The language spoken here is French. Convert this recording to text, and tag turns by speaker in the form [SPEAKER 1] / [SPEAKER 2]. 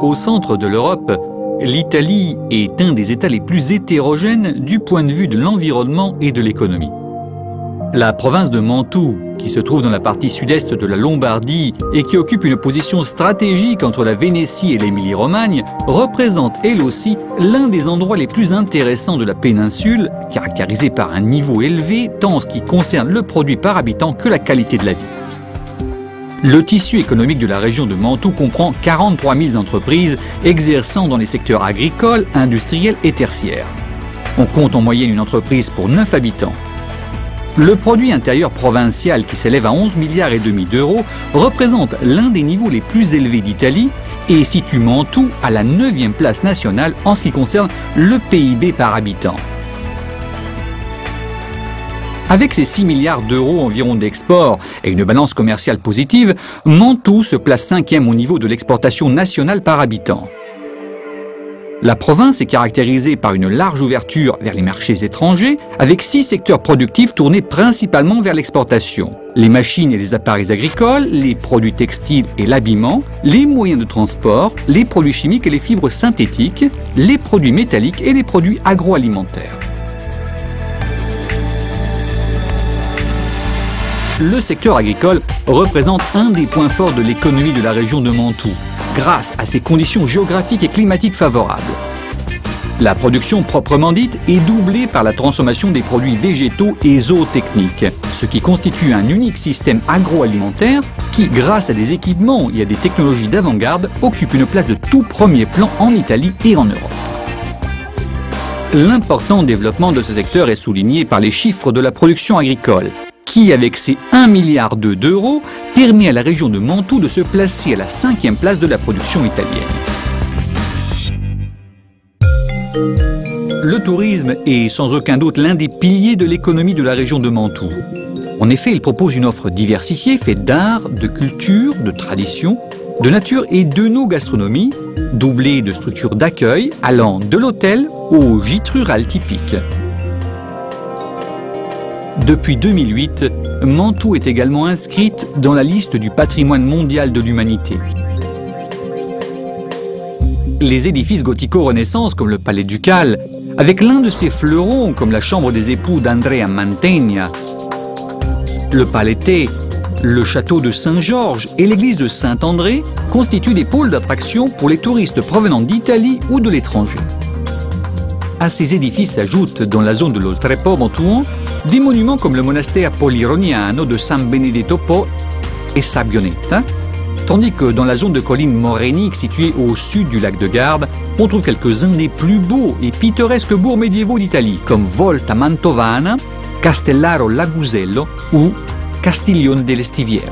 [SPEAKER 1] Au centre de l'Europe, l'Italie est un des États les plus hétérogènes du point de vue de l'environnement et de l'économie. La province de Mantoue, qui se trouve dans la partie sud-est de la Lombardie et qui occupe une position stratégique entre la Vénétie et l'Émilie-Romagne, représente elle aussi l'un des endroits les plus intéressants de la péninsule, caractérisé par un niveau élevé tant en ce qui concerne le produit par habitant que la qualité de la vie. Le tissu économique de la région de Mantoue comprend 43 000 entreprises exerçant dans les secteurs agricoles, industriels et tertiaires. On compte en moyenne une entreprise pour 9 habitants. Le produit intérieur provincial, qui s'élève à 11,5 milliards d'euros, représente l'un des niveaux les plus élevés d'Italie et situe Mantoue à la 9e place nationale en ce qui concerne le PIB par habitant. Avec ses 6 milliards d'euros environ d'export et une balance commerciale positive, Mantoue se place 5e au niveau de l'exportation nationale par habitant. La province est caractérisée par une large ouverture vers les marchés étrangers, avec 6 secteurs productifs tournés principalement vers l'exportation. Les machines et les appareils agricoles, les produits textiles et l'habillement, les moyens de transport, les produits chimiques et les fibres synthétiques, les produits métalliques et les produits agroalimentaires. Le secteur agricole représente un des points forts de l'économie de la région de Mantoue, grâce à ses conditions géographiques et climatiques favorables. La production proprement dite est doublée par la transformation des produits végétaux et zootechniques, ce qui constitue un unique système agroalimentaire qui, grâce à des équipements et à des technologies d'avant-garde, occupe une place de tout premier plan en Italie et en Europe. L'important développement de ce secteur est souligné par les chiffres de la production agricole, qui, avec ses 1,2 milliard d'euros, permet à la région de Mantoue de se placer à la 5e place de la production italienne. Le tourisme est sans aucun doute l'un des piliers de l'économie de la région de Mantoue. En effet, il propose une offre diversifiée faite d'art, de culture, de tradition, de nature et d'œnogastronomie, doublée de structures d'accueil allant de l'hôtel au gîte rural typique. Depuis 2008, Mantoue est également inscrite dans la liste du patrimoine mondial de l'humanité. Les édifices gothico-renaissance comme le palais ducal, avec l'un de ses fleurons comme la chambre des époux d'Andrea Mantegna, le Palais, le château de Saint-Georges et l'église de Saint-André constituent des pôles d'attraction pour les touristes provenant d'Italie ou de l'étranger. À ces édifices s'ajoutent, dans la zone de l'Oltrepo Mantouan, des monuments comme le monastère polironiano de San Benedetto Po et Sabbionetta, tandis que dans la zone de collines morainiques située au sud du lac de Garde, on trouve quelques-uns des plus beaux et pittoresques bourgs médiévaux d'Italie, comme Volta Mantovana, Castellaro Lagusello ou Castiglione delle Stiviere.